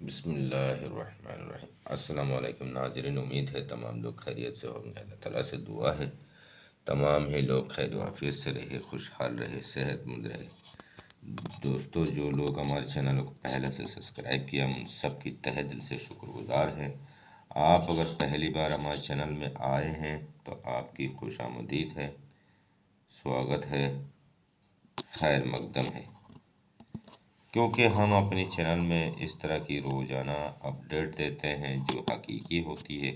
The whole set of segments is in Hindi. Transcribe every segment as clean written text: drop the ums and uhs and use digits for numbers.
बिस्मिल्लाहिर्रहमानिर्रहीम। अस्सलाम वालेकुम नाज़रीन, उम्मीद है तमाम लोग खैरियत से होंगे। अल्लाह ताला से दुआ है तमाम ही लोग खैर वाफियत से रहे, खुशहाल रहे, सेहतमंद रहे। दोस्तों, जो लोग हमारे चैनल को पहले से सब्सक्राइब किया, हम सबकी तहे दिल से शुक्रगुजार हैं। आप अगर पहली बार हमारे चैनल में आए हैं तो आपकी खुशामदीद है, स्वागत है, खैर मकदम है। क्योंकि हम अपने चैनल में इस तरह की रोज़ाना अपडेट देते हैं जो हकीकी होती है।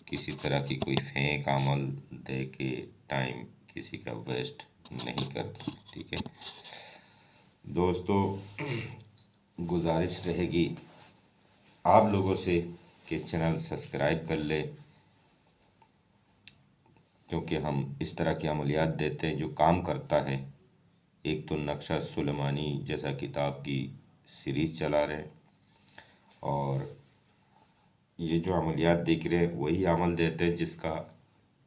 किसी तरह की कोई फेक अमल दे के टाइम किसी का वेस्ट नहीं करते, ठीक है दोस्तों। गुजारिश रहेगी आप लोगों से कि चैनल सब्सक्राइब कर ले, क्योंकि हम इस तरह के अमलियात देते हैं जो काम करता है। एक तो नक्शा सुलेमानी जैसा किताब की सीरीज़ चला रहे हैं, और ये जो अमलियात दिख रहे हैं वही अमल देते हैं जिसका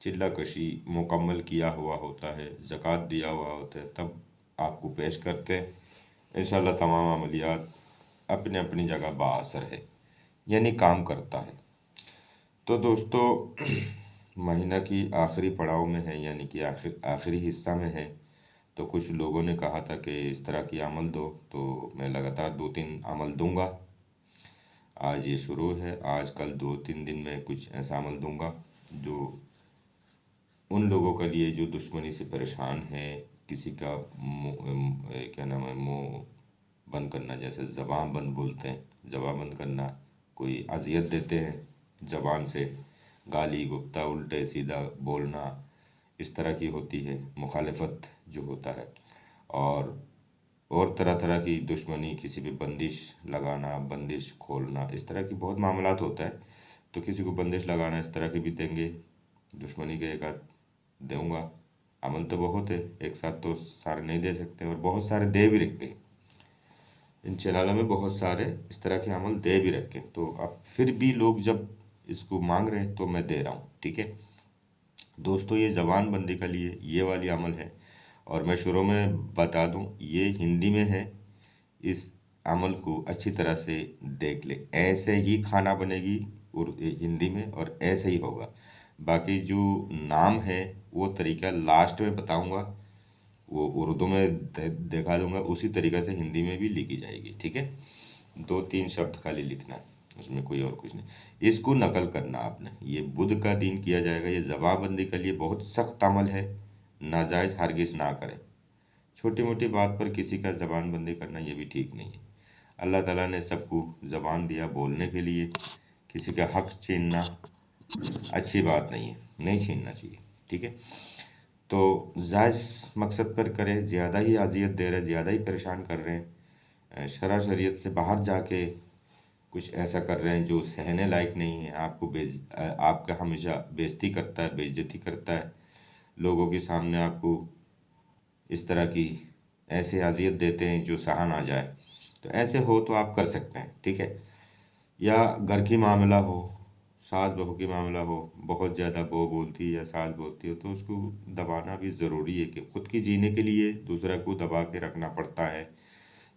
चिल्ला कशी मुकम्मल किया हुआ होता है, ज़कात दिया हुआ होता है, तब आपको पेश करते हैं। इंशाल्लाह तमाम अमलियात अपने अपनी जगह बाअसर है, यानी काम करता है। तो दोस्तों, महीना की आखिरी पड़ाव में है, यानी कि आखिरी हिस्सा में है। तो कुछ लोगों ने कहा था कि इस तरह की अमल दो, तो मैं लगातार 2-3 अमल दूंगा। आज ये शुरू है, आज कल 2-3 दिन में कुछ ऐसा अमल दूंगा जो उन लोगों के लिए जो दुश्मनी से परेशान है। किसी का क्या नाम है, मुँह बंद करना, जैसे ज़बान बंद बोलते हैं, ज़बान बंद करना। कोई अजियत देते हैं ज़बान से, गाली गुप्ता उल्टे सीधा बोलना, इस तरह की होती है मुखालफत जो होता है। और तरह तरह की दुश्मनी, किसी पे बंदिश लगाना, बंदिश खोलना, इस तरह की बहुत मामलात होता है। तो किसी को बंदिश लगाना इस तरह की भी देंगे, दुश्मनी के एक आध दूंगा। अमल तो बहुत है, एक साथ तो सारे नहीं दे सकते, और बहुत सारे दे भी रखे इन चैनलों में, बहुत सारे इस तरह के अमल दे भी रखे। तो अब फिर भी लोग जब इसको मांग रहे हैं तो मैं दे रहा हूँ, ठीक है दोस्तों। ये ज़बान बंदी के लिए ये वाली अमल है, और मैं शुरू में बता दूं ये हिंदी में है। इस अमल को अच्छी तरह से देख ले, ऐसे ही खाना बनेगी और हिंदी में, और ऐसे ही होगा। बाकी जो नाम है वो तरीका लास्ट में बताऊंगा, वो उर्दू में दिखा दूंगा, उसी तरीक़े से हिंदी में भी लिखी जाएगी, ठीक है। 2-3 शब्द खाली लिखना है, उसमें कोई और कुछ नहीं। इसको नकल करना आपने। ये बुध का दिन किया जाएगा। ये ज़बानबंदी के लिए बहुत सख्त अमल है, नाजायज़ हरगिज़ ना करें। छोटी मोटी बात पर किसी का ज़बानबंदी करना ये भी ठीक नहीं है। अल्लाह ताला ने सबको ज़बान दिया बोलने के लिए, किसी का हक छीनना अच्छी बात नहीं है, नहीं छीनना चाहिए, ठीक है। तो जायज़ मकसद पर करें, ज़्यादा ही अजियत दे रहे हैं, ज़्यादा ही परेशान कर रहे हैं, शरा शरीयत से बाहर जाके कुछ ऐसा कर रहे हैं जो सहने लायक नहीं है। आपका हमेशा बेइज्जती करता है, बेइज्जती करता है लोगों के सामने। आपको इस तरह की ऐसे अजियत देते हैं जो सहा ना जाए। तो ऐसे हो तो आप कर सकते हैं, ठीक है। या घर की मामला हो, सास बहू की मामला हो, बहुत ज़्यादा बहू बोलती है या सास बोलती हो, तो उसको दबाना भी ज़रूरी है कि ख़ुद की जीने के लिए दूसरा को दबा के रखना पड़ता है,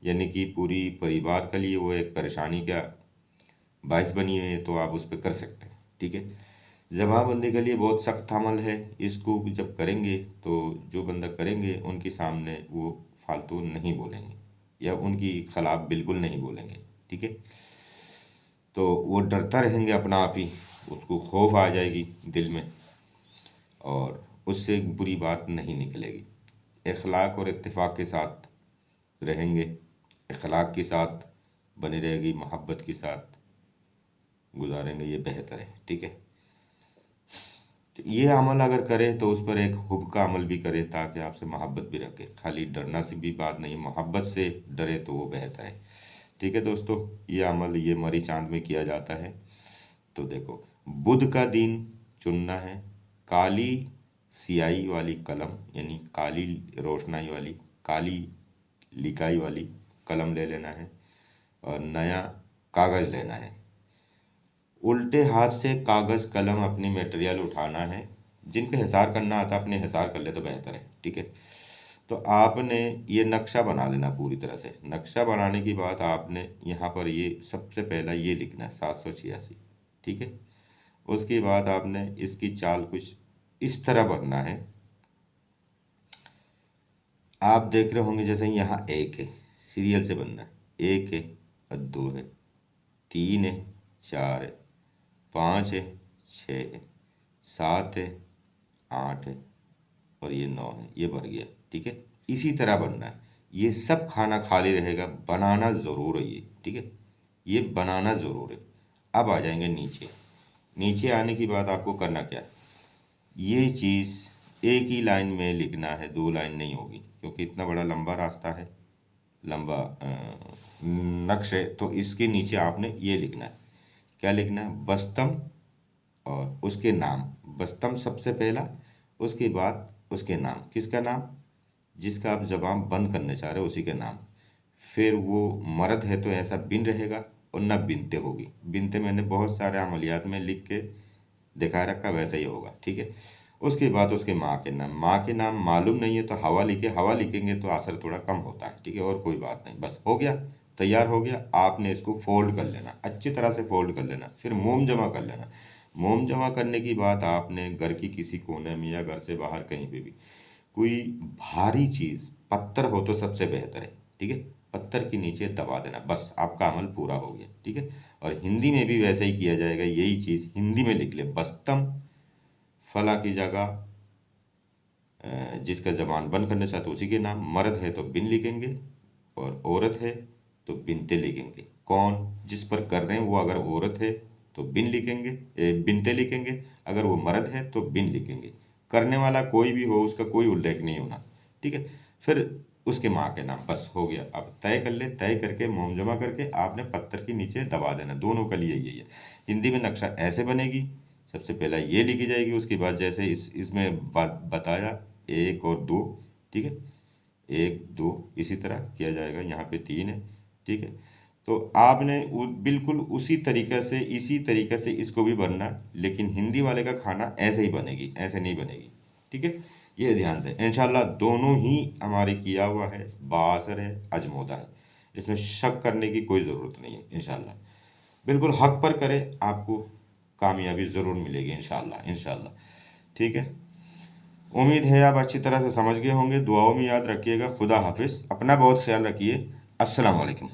यानी कि पूरी परिवार के लिए वो एक परेशानी का बायस बनी हुई है। तो आप उस पर कर सकते हैं, ठीक है। ज़बानबंदी के लिए बहुत सख्त अमल है। इसको जब करेंगे तो जो बंदा करेंगे उनके सामने वो फालतू नहीं बोलेंगे, या उनकी खिलाफ बिल्कुल नहीं बोलेंगे, ठीक है। तो वो डरता रहेंगे अपना आप ही, उसको खौफ आ जाएगी दिल में, और उससे एक बुरी बात नहीं निकलेगी। इखलाक और इत्तेफाक के साथ रहेंगे, इखलाक के साथ बनी रहेगी, मोहब्बत के साथ गुजारेंगे, ये बेहतर है, ठीक है। तो ये अमल अगर करे तो उस पर एक हुब का अमल भी करे, ताकि आपसे मोहब्बत भी रखे। खाली डरना से भी बात नहीं, मोहब्बत से डरे तो वो बेहतर है, ठीक है दोस्तों। ये अमल ये मरी चांद में किया जाता है। तो देखो, बुध का दिन चुनना है, काली सियाही वाली कलम, यानी काली रोशनाई वाली, काली लिखाई वाली कलम ले लेना है, और नया कागज़ लेना है। उल्टे हाथ से कागज़ कलम अपनी मटेरियल उठाना है। जिनके हिसार करना आता अपने हिसार कर ले तो बेहतर है, ठीक है। तो आपने ये नक्शा बना लेना पूरी तरह से। नक्शा बनाने के बाद आपने यहाँ पर ये सबसे पहला ये लिखना है 786, ठीक है। उसके बाद आपने इसकी चाल कुछ इस तरह बनना है। आप देख रहे होंगे जैसे यहाँ 1 है, सीरियल से बनना है। 1 है और 2 है, 3 है, 4 है, 5 है, 6 है, 7 है, 8 है और ये 9 है, ये भर गया, ठीक है। इसी तरह बनना है। ये सब खाना खाली रहेगा, बनाना ज़रूर है ये, ठीक है। ये बनाना ज़रूर है। अब आ जाएंगे नीचे। नीचे आने के बाद आपको करना क्या है, ये चीज़ एक ही लाइन में लिखना है, 2 लाइन नहीं होगी, क्योंकि इतना बड़ा लंबा रास्ता है, लंबा नक्शे। तो इसके नीचे आपने ये लिखना है, क्या लिखना है, बस्तम और उसके नाम। बस्तम सबसे पहला, उसके बाद उसके नाम। किसका नाम, जिसका आप ज़बान बंद करना चाह रहे हो उसी के नाम। फिर वो मर्द है तो ऐसा बिन रहेगा और ना बिनते होगी। बिनते मैंने बहुत सारे अमलियात में लिख के दिखा रखा, वैसा ही होगा, ठीक है। उसके बाद उसके माँ के नाम। माँ के नाम मालूम नहीं है तो हवा लिखे, हवा लिखेंगे तो असर थोड़ा कम होता है, ठीक है। और कोई बात नहीं, बस हो गया, तैयार हो गया। आपने इसको फोल्ड कर लेना, अच्छी तरह से फोल्ड कर लेना, फिर मोम जमा कर लेना। मोम जमा करने की बात आपने घर की किसी कोने में या घर से बाहर कहीं पे भी कोई भारी चीज़, पत्थर हो तो सबसे बेहतर है, ठीक है। पत्थर के नीचे दबा देना, बस आपका अमल पूरा हो गया, ठीक है। और हिंदी में भी वैसे ही किया जाएगा, यही चीज़ हिंदी में लिख ले, बस्तम फला की जगह जिसका ज़बान बंद करना चाहते उसी के नाम। मर्द है तो बिन लिखेंगे और औरत है तो बिनते लिखेंगे। कौन जिस पर कर रहे हैं वो अगर औरत है तो बिन लिखेंगे, बिनते लिखेंगे। अगर वो मर्द है तो बिन लिखेंगे। करने वाला कोई भी हो उसका कोई उल्लेख नहीं होना, ठीक है। फिर उसके माँ के नाम, बस हो गया। अब तय कर ले, तय करके मोम जमा करके आपने पत्थर के नीचे दबा देना। दोनों का लिए यही है। हिंदी में नक्शा ऐसे बनेगी, सबसे पहला ये लिखी जाएगी, उसके बाद जैसे इसमें बताया 1 और 2, ठीक है। 1 2 इसी तरह किया जाएगा। यहाँ पे 3 है, ठीक है। तो आपने बिल्कुल उसी तरीके से, इसी तरीके से इसको भी बनना, लेकिन हिंदी वाले का खाना ऐसे ही बनेगी, ऐसे नहीं बनेगी, ठीक है। ये ध्यान दें। इंशाल्लाह दोनों ही हमारे किया हुआ है, बाअसर है, अजमोदा है, इसमें शक करने की कोई ज़रूरत नहीं है। इंशाल्लाह बिल्कुल हक पर करें, आपको कामयाबी ज़रूर मिलेगी इंशाल्लाह, इंशाल्लाह, ठीक है। उम्मीद है आप अच्छी तरह से समझ गए होंगे। दुआओं में याद रखिएगा। खुदा हाफिज़, अपना बहुत ख्याल रखिए। अस्सलाम वालेकुम।